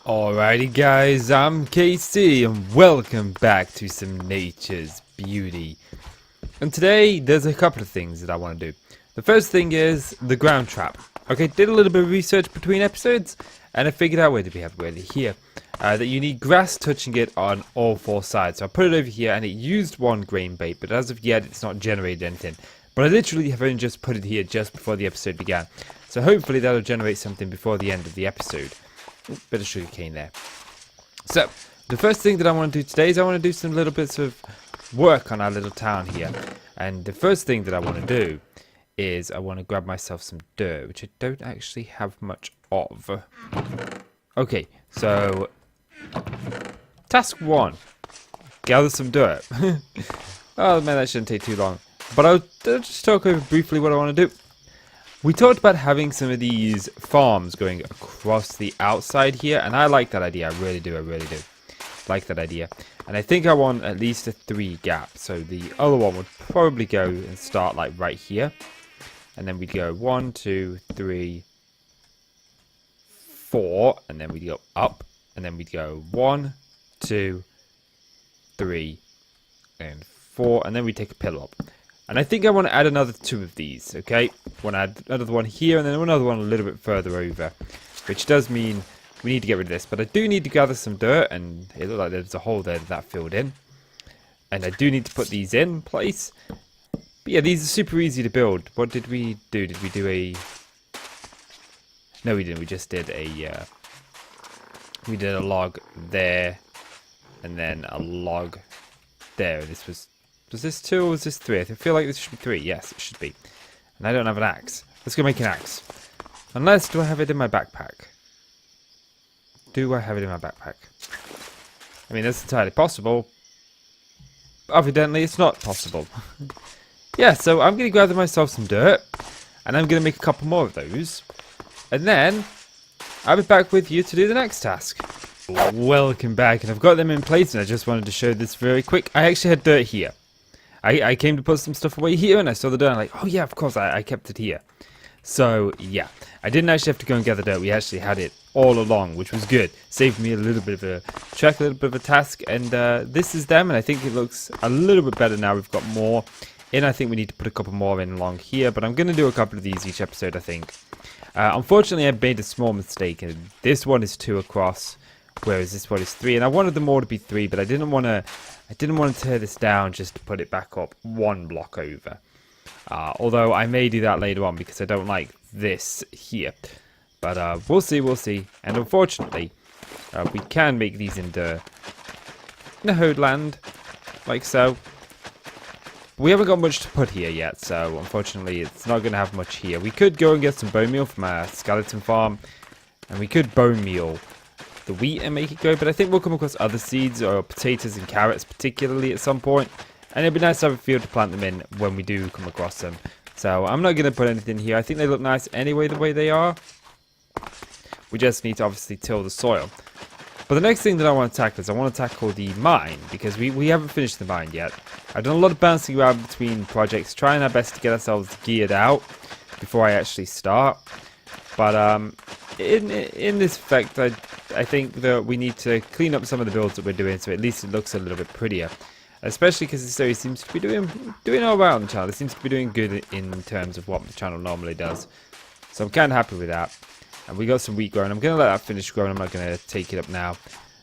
Alrighty guys, I'm KC and welcome back to some Nature's Beauty. And today there's a couple of things that I want to do. The first thing is the ground trap. Okay, did a little bit of research between episodes and I figured out, where did we have really here? That you need grass touching it on all four sides. So I put it over here and it used one grain bait, but as of yet it's not generated anything. But I literally have only just put it here just before the episode began. So hopefully that'll generate something before the end of the episode. Ooh, bit of sugarcane there. So, the first thing that I want to do today is I want to do some little bits of work on our little town here. And the first thing that I want to do is I want to grab myself some dirt, which I don't actually have much of. Okay, so task 1. Gather some dirt. Oh man, that shouldn't take too long. But I'll just talk over briefly what I want to do. We talked about having some of these farms going across the outside here, and I like that idea. I really do. Like that idea. And I think I want at least a 3 gap. So the other one would probably go and start like right here. And then we'd go 1, 2, 3, 4. And then we'd go up. And then we'd go 1, 2, 3, and 4. And then we take a pillar up. And I think I want to add another 2 of these, okay? I want to add another one here and then another one a little bit further over. Which does mean we need to get rid of this. But I do need to gather some dirt, and it looks like there's a hole there that filled in. And I do need to put these in place. But yeah, these are super easy to build. What did we do? Did we do a... No, we didn't. We just did a... We did a log there. And then a log there. This was... Was this 2 or was this 3? I feel like this should be 3. Yes, it should be. And I don't have an axe. Let's go make an axe. Unless, do I have it in my backpack? Do I have it in my backpack? I mean, that's entirely possible. Evidently, it's not possible. Yeah, so I'm going to gather myself some dirt. And I'm going to make a couple more of those. And then, I'll be back with you to do the next task. Welcome back. And I've got them in place. And I just wanted to show this very quick. I actually had dirt here. I came to put some stuff away here and I saw the dirt and I'm like, oh yeah, of course, I kept it here. So, yeah. I didn't actually have to go and gather dirt. We actually had it all along, which was good. Saved me a little bit of a track, a little bit of a task. And this is them, and I think it looks a little bit better now. We've got more in. I think we need to put a couple more in along here, but I'm going to do a couple of these each episode, I think. Unfortunately, I made a small mistake, and this one is 2 across, whereas this one is 3. And I wanted them all to be 3, but I didn't want to tear this down just to put it back up 1 block over. Although I may do that later on because I don't like this here. But we'll see. And unfortunately, we can make these into Nahode land, like so. We haven't got much to put here yet, so unfortunately it's not going to have much here. We could go and get some bone meal from our skeleton farm, and we could bone meal the wheat and make it go, but I think we'll come across other seeds or potatoes and carrots particularly at some point, and it'd be nice to have a field to plant them in when we do come across them. So I'm not going to put anything here. I think they look nice anyway the way they are. We just need to obviously till the soil. But the next thing that I want to tackle is I want to tackle the mine, because we haven't finished the mine yet. I've done a lot of bouncing around between projects, trying our best to get ourselves geared out before I actually start. But in this effect, I think that we need to clean up some of the builds that we're doing, so at least it looks a little bit prettier. Especially because the series seems to be doing all right on the channel. It seems to be doing good in terms of what the channel normally does. So I'm kind of happy with that. And we got some wheat growing. I'm going to let that finish growing. I'm not going to take it up now.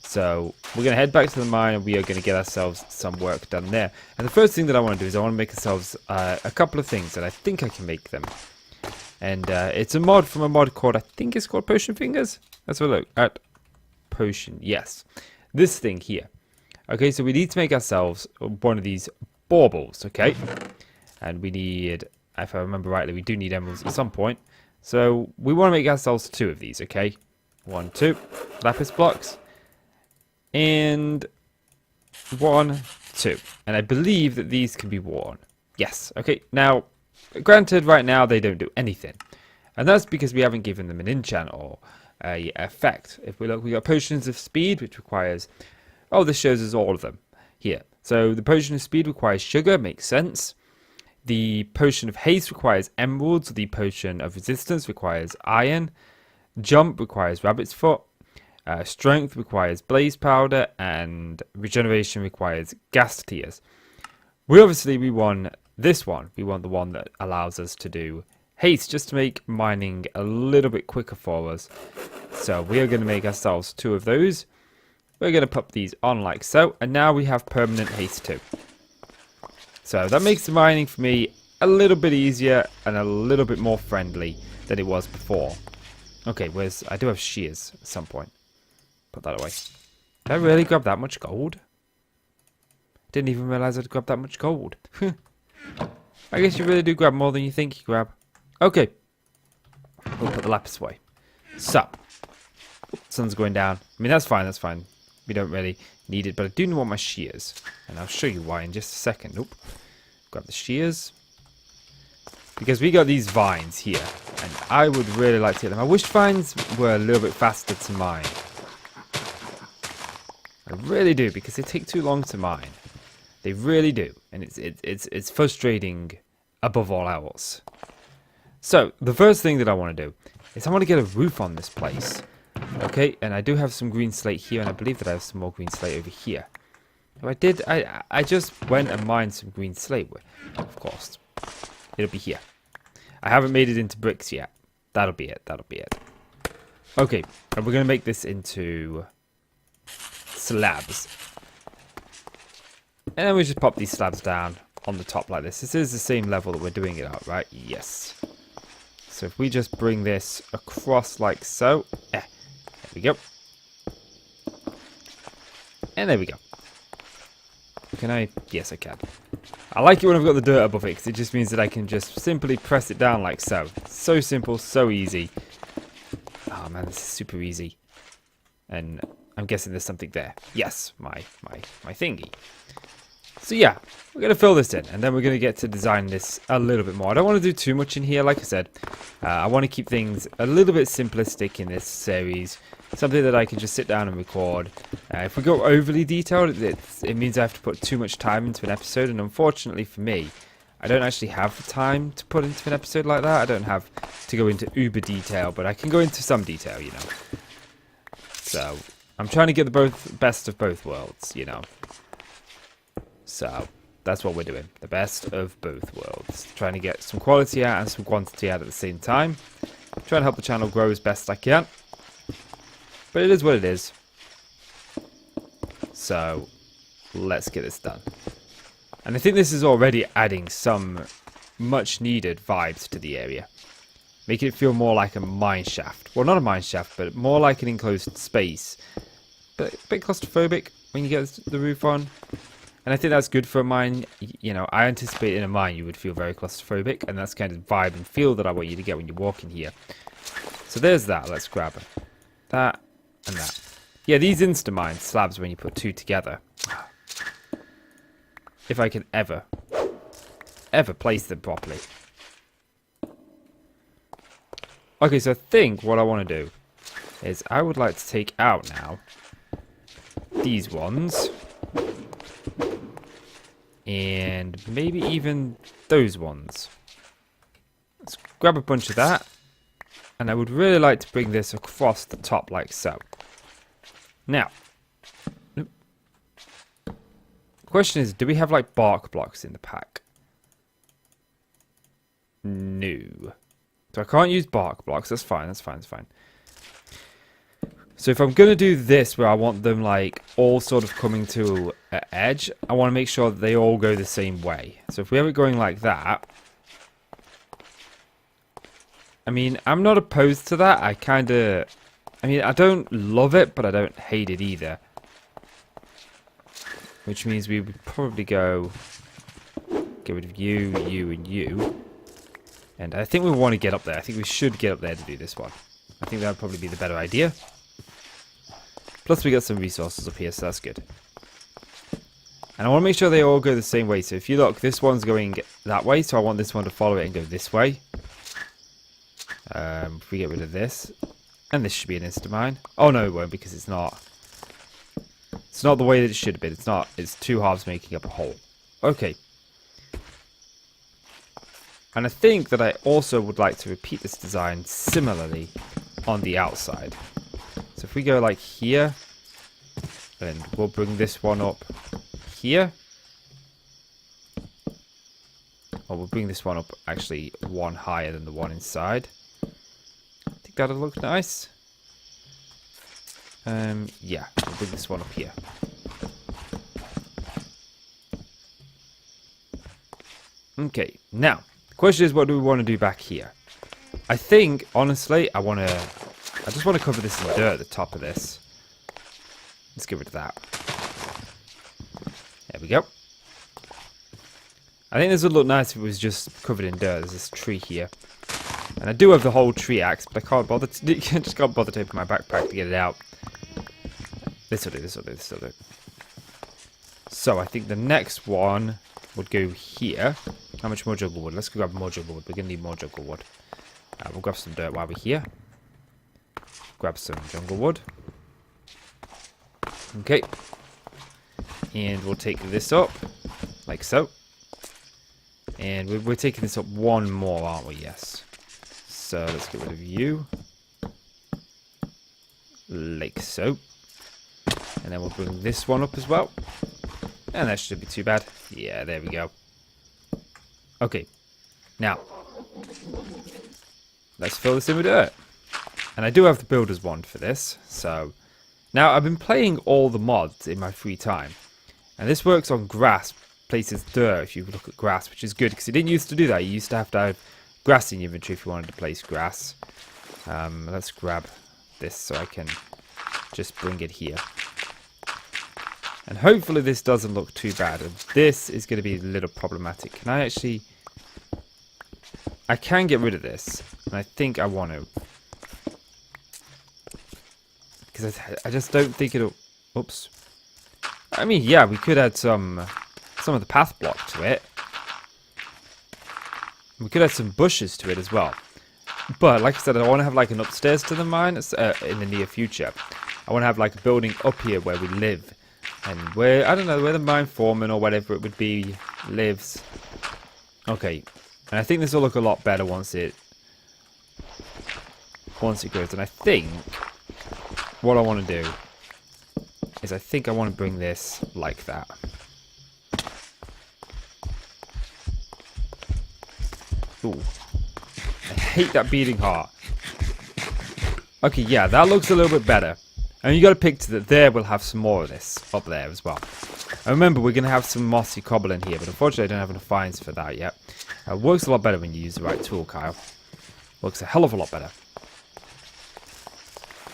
So we're going to head back to the mine and we are going to get ourselves some work done there. And the first thing that I want to do is I want to make ourselves a couple of things, and I think I can make them. And it's a mod from a mod called, I think it's called Potion Fingers. Let's have a look at Potion. Yes. This thing here. Okay, so we need to make ourselves one of these baubles, okay? And we need, if I remember rightly, we do need emeralds at some point. So we want to make ourselves 2 of these, okay? 1, 2 lapis blocks. And 1, 2. And I believe that these can be worn. Yes, okay. Now, granted, right now they don't do anything. And that's because we haven't given them an enchant or a effect. If we look, we got potions of speed, which requires... Oh, this shows us all of them here. So the potion of speed requires sugar, makes sense. The potion of haste requires emeralds. The potion of resistance requires iron. Jump requires rabbit's foot. Strength requires blaze powder, and regeneration requires gas tears. We want this one. We want the one that allows us to do haste, just to make mining a little bit quicker for us. So we are going to make ourselves 2 of those. We're going to pop these on like so, and now we have permanent haste too. So that makes the mining for me a little bit easier and a little bit more friendly than it was before. Okay, I do have shears at some point. Put that away. Did I really grab that much gold? Didn't even realize I'd grabbed that much gold. I guess you really do grab more than you think you grab. Okay. We'll put the lapis away. So. Sun's going down. I mean, that's fine, that's fine. We don't really need it, but I do want my shears. And I'll show you why in just a second. Nope. Grab the shears. Because we got these vines here. And I would really like to get them. I wish vines were a little bit faster to mine. I really do, because they take too long to mine. They really do. And it's frustrating above all else. So, the first thing that I want to do is I want to get a roof on this place. Okay, and I do have some green slate here, and I believe that I have some more green slate over here. I just went and mined some green slate. Of course. It'll be here. I haven't made it into bricks yet. That'll be it. That'll be it. Okay, and we're going to make this into slabs. And then we just pop these slabs down on the top like this. This is the same level that we're doing it at, right? Yes. So if we just bring this across like so. There we go. And there we go. Can I? Yes, I can. I like it when I've got the dirt above it, because it just means that I can just simply press it down like so. So simple, so easy. Oh man, this is super easy. And I'm guessing there's something there. Yes, my thingy. So yeah, we're going to fill this in, and then we're going to get to design this a little bit more. I don't want to do too much in here, like I said. I want to keep things a little bit simplistic in this series. Something that I can just sit down and record. If we go overly detailed, it means I have to put too much time into an episode, and unfortunately for me, I don't actually have the time to put into an episode like that. I don't have to go into uber detail, but I can go into some detail, you know. So, I'm trying to get the best of both worlds, you know. So, that's what we're doing. The best of both worlds. Trying to get some quality out and some quantity out at the same time. Trying to help the channel grow as best I can. But it is what it is. So, let's get this done. And I think this is already adding some much needed vibes to the area. Making it feel more like a mine shaft. Well, not a mine shaft, but more like an enclosed space. But a bit claustrophobic when you get the roof on. And I think that's good for a mine. You know, I anticipate in a mine you would feel very claustrophobic. And that's kind of the vibe and feel that I want you to get when you walk in here. So there's that. Let's grab that and that. Yeah, these insta-mine slabs when you put two together. If I can ever place them properly. Okay, so I think what I want to do is I would like to take out now these ones. And maybe even those ones. Let's grab a bunch of that. And I would really like to bring this across the top like so. Now, the question is, do we have like bark blocks in the pack? No. So I can't use bark blocks. That's fine, that's fine, that's fine. So if I'm going to do this where I want them like all sort of coming to an edge, I want to make sure that they all go the same way. So if we have it going like that, I mean, I'm not opposed to that. I don't love it, but I don't hate it either. Which means we would probably get rid of you, you, and you. And I think we want to get up there. I think we should get up there to do this one. I think that would probably be the better idea. Plus we got some resources up here, so that's good. And I want to make sure they all go the same way. So if you look, this one's going that way, so I want this one to follow it and go this way. If we get rid of this. And this should be an insta-mine. Oh no, it won't, because it's not. It's not the way that it should have been. It's not. It's two halves making up a whole. Okay. And I think that I also would like to repeat this design similarly on the outside. So if we go like here, and we'll bring this one up here. Or we'll bring this one up actually one higher than the one inside. I think that'll look nice. Yeah, we'll bring this one up here. Okay, now, the question is, what do we want to do back here? I think, honestly, I just want to cover this in dirt at the top of this. Let's get rid of that. There we go. I think this would look nice if it was just covered in dirt. There's this tree here. And I do have the whole tree axe, but I can't bother to just can't bother to open my backpack to get it out. This'll do, this'll do, this'll do. So I think the next one would go here. How much more jungle wood? Let's go grab more jungle wood. We're going to need more jungle wood. We'll grab some dirt while we're here. Grab some jungle wood. Okay. And we'll take this up. Like so. And we're taking this up one more, aren't we? Yes. So let's get rid of you. Like so. And then we'll bring this one up as well. And that shouldn't be too bad. Yeah, there we go. Okay. Now, let's fill this in with dirt. And I do have the builder's wand for this. So, now I've been playing all the mods in my free time. And this works on grass, places dirt if you look at grass, which is good. Because you didn't used to do that. You used to have grass in your inventory if you wanted to place grass. Let's grab this so I can just bring it here. And hopefully this doesn't look too bad. And this is going to be a little problematic. Can I actually... I can get rid of this. And I think I want to. Because I just don't think it'll... Oops. I mean, yeah, we could add some of the path block to it. We could add some bushes to it as well. But, like I said, I want to have like an upstairs to the mine in the near future. I want to have like a building up here where we live. And where, I don't know, where the mine foreman or whatever it would be lives. Okay. And I think this will look a lot better once it goes. And I think what I want to do is I think I want to bring this like that. Ooh. I hate that beating heart. Okay, yeah, that looks a little bit better. And you got to picture that there we'll have some more of this up there as well. And remember, we're going to have some mossy cobble in here, but unfortunately I don't have enough vines for that yet. It works a lot better when you use the right tool, Kyle. Works a hell of a lot better.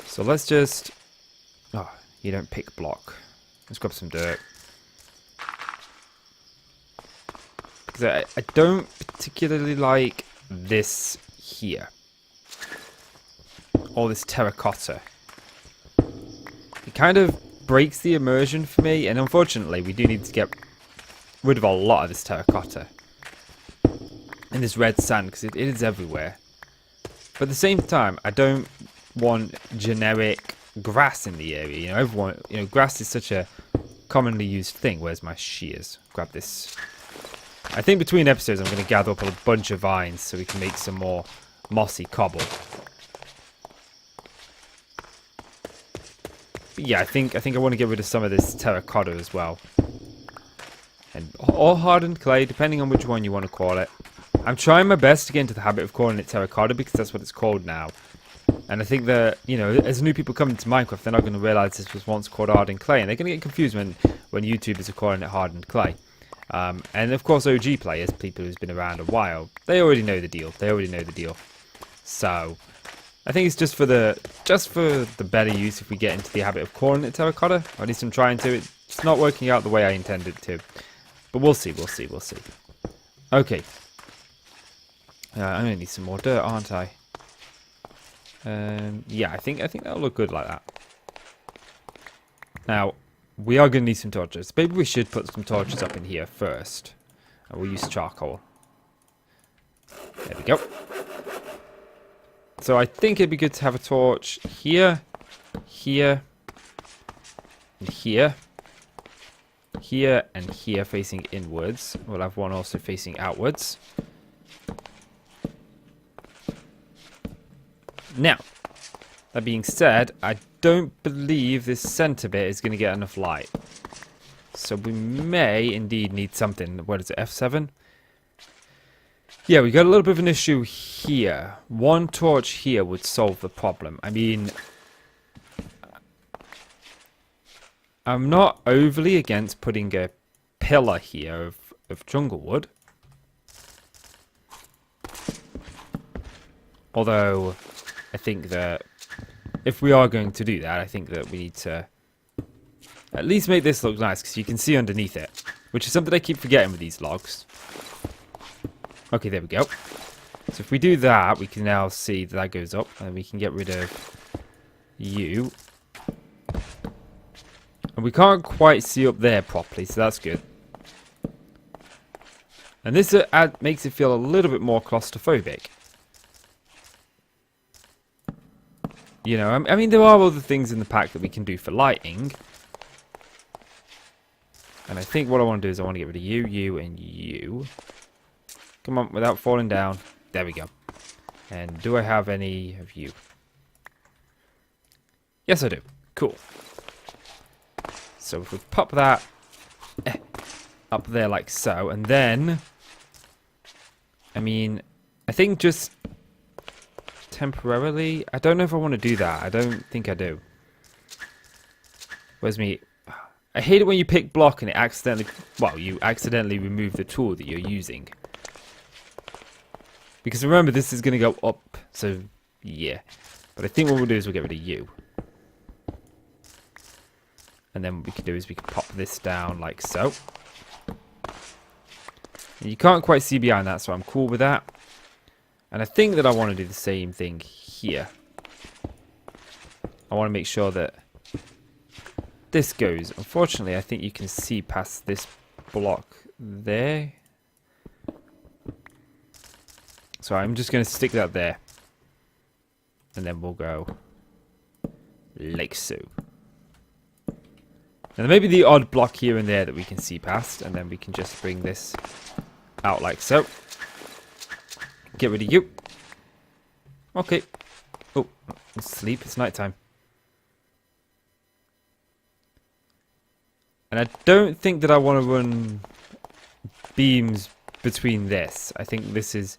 So let's just... Oh, you don't pick block. Let's grab some dirt. Because I don't particularly like this here. Or this terracotta. It kind of breaks the immersion for me, and unfortunately we do need to get rid of a lot of this terracotta and this red sand because it is everywhere. But at the same time, I don't want generic grass in the area. Grass is such a commonly used thing. Where's my shears? Grab this. I think between episodes I'm going to gather up a bunch of vines so we can make some more mossy cobble. Yeah, I think I want to get rid of some of this terracotta as well. Or hardened clay, depending on which one you want to call it. I'm trying my best to get into the habit of calling it terracotta because that's what it's called now. And I think that, as new people come into Minecraft, they're not going to realise this was once called hardened clay. And they're going to get confused when YouTubers are calling it hardened clay. And of course OG players, people who's been around a while, they already know the deal. So... I think it's just for the better use if we get into the habit of calling it terracotta. Or at least I'm trying to. It's not working out the way I intended it to. But we'll see. Okay. I'm going to need some more dirt, aren't I? Yeah, I think that'll look good like that. Now, we are going to need some torches. Maybe we should put some torches up in here first. We'll use charcoal. There we go. So I think it'd be good to have a torch here, here, and here, here, and here facing inwards. We'll have one also facing outwards. Now, That being said, I don't believe this center bit is going to get enough light. So we may indeed need something. What is it, F7? Yeah, we got a little bit of an issue here. One torch here would solve the problem. I mean, I'm not overly against putting a pillar here of jungle wood. Although, I think that if we are going to do that, I think that we need to at least make this look nice, because you can see underneath it, which is something I keep forgetting with these logs. Okay, there we go. So if we do that, we can now see that that goes up, and we can get rid of you. And we can't quite see up there properly, so that's good. And this makes it feel a little bit more claustrophobic. You know, I mean, there are other things in the pack that we can do for lighting. And I think what I want to do is I want to get rid of you, you, and you. Come on, without falling down. There we go. And do I have any of you? Yes, I do. Cool. So if we pop that up there like so, and then, I mean, I think just temporarily, I don't know if I want to do that. I don't think I do. Where's me? I hate it when you pick block and it accidentally, well, you accidentally remove the tool that you're using. Because remember, this is going to go up, so yeah. But I think what we'll do is we'll get rid of you. And then what we can do is we can pop this down like so. And you can't quite see behind that, so I'm cool with that. And I think that I want to do the same thing here. I want to make sure that this goes. Unfortunately, I think you can see past this block there. So I'm just going to stick that there. And then we'll go like so. And maybe the odd block here and there that we can see past. And then we can just bring this out like so. Get rid of you. Okay. Oh, sleep. It's nighttime. And I don't think that I want to run beams between this. I think this is...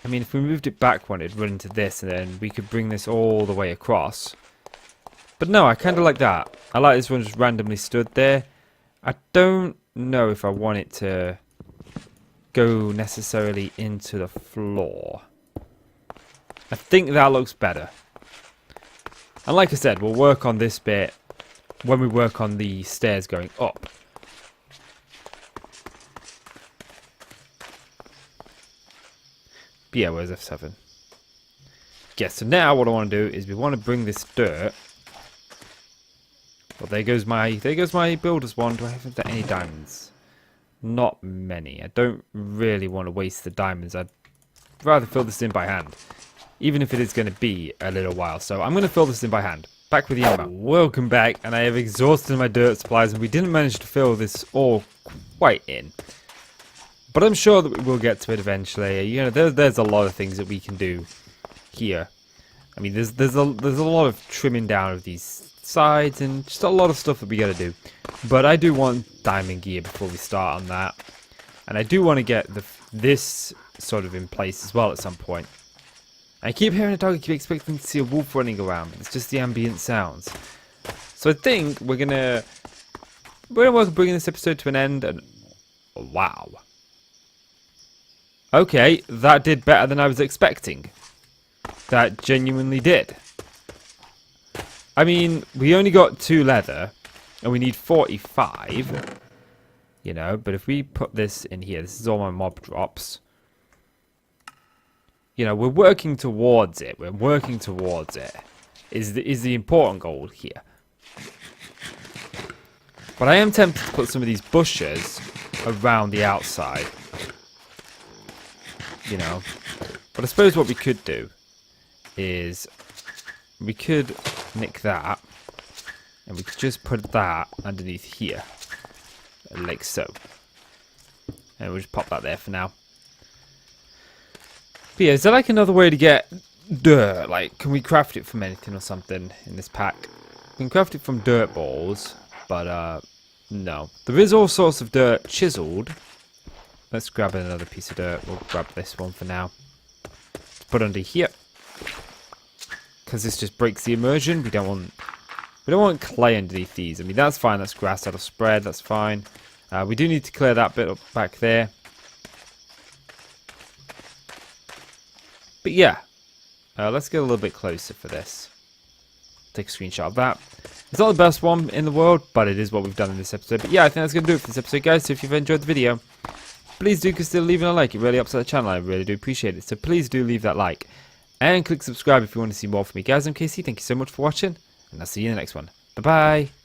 I mean, if we moved it back one, it'd run into this, and then we could bring this all the way across. But no, I kind of like that. I like this one just randomly stood there. I don't know if I want it to go necessarily into the floor. I think that looks better. And like I said, we'll work on this bit when we work on the stairs going up. But yeah, where's F7? Yeah, so now what I want to do is we want to bring this dirt. Well, there goes my builder's wand. Do I have any diamonds? Not many. I don't really want to waste the diamonds. I'd rather fill this in by hand, even if it is going to be a little while. So I'm going to fill this in by hand. Back with the ammo. Welcome back, and I have exhausted my dirt supplies, and we didn't manage to fill this all quite in. But I'm sure that we will get to it eventually. You know, there's a lot of things that we can do here. I mean, there's a lot of trimming down of these sides and just a lot of stuff that we got to do. But I do want diamond gear before we start on that, and I do want to get this sort of in place as well at some point. I keep hearing a dog. I keep expecting to see a wolf running around, but it's just the ambient sounds. So I think we're gonna work on bringing this episode to an end. And wow. Okay, that did better than I was expecting. That genuinely did. I mean, we only got 2 leather, and we need 45. You know, but if we put this in here, this is all my mob drops. You know, we're working towards it. We're working towards it. Is the important goal here. But I am tempted to put some of these bushes around the outside. You know. But I suppose what we could do is we could nick that, and we could just put that underneath here. Like so. And we'll just pop that there for now. But yeah, is there like another way to get dirt. Like, can we craft it from anything or something in this pack? We can craft it from dirt balls, but no. There is all sorts of dirt chiseled. Let's grab another piece of dirt. We'll grab this one for now. Put under here, because this just breaks the immersion. We don't want clay underneath these. I mean, that's fine. That's grass that'll spread. That's fine. We do need to clear that bit up back there. But yeah, let's get a little bit closer for this. Take a screenshot of that. It's not the best one in the world, but it is what we've done in this episode. But yeah, I think that's going to do it for this episode, guys. So if you've enjoyed the video, please do consider leaving a like. It really helps out the channel. I really do appreciate it. So please do leave that like. And click subscribe if you want to see more from me. Guys, I'm Casey. Thank you so much for watching. And I'll see you in the next one. Bye-bye.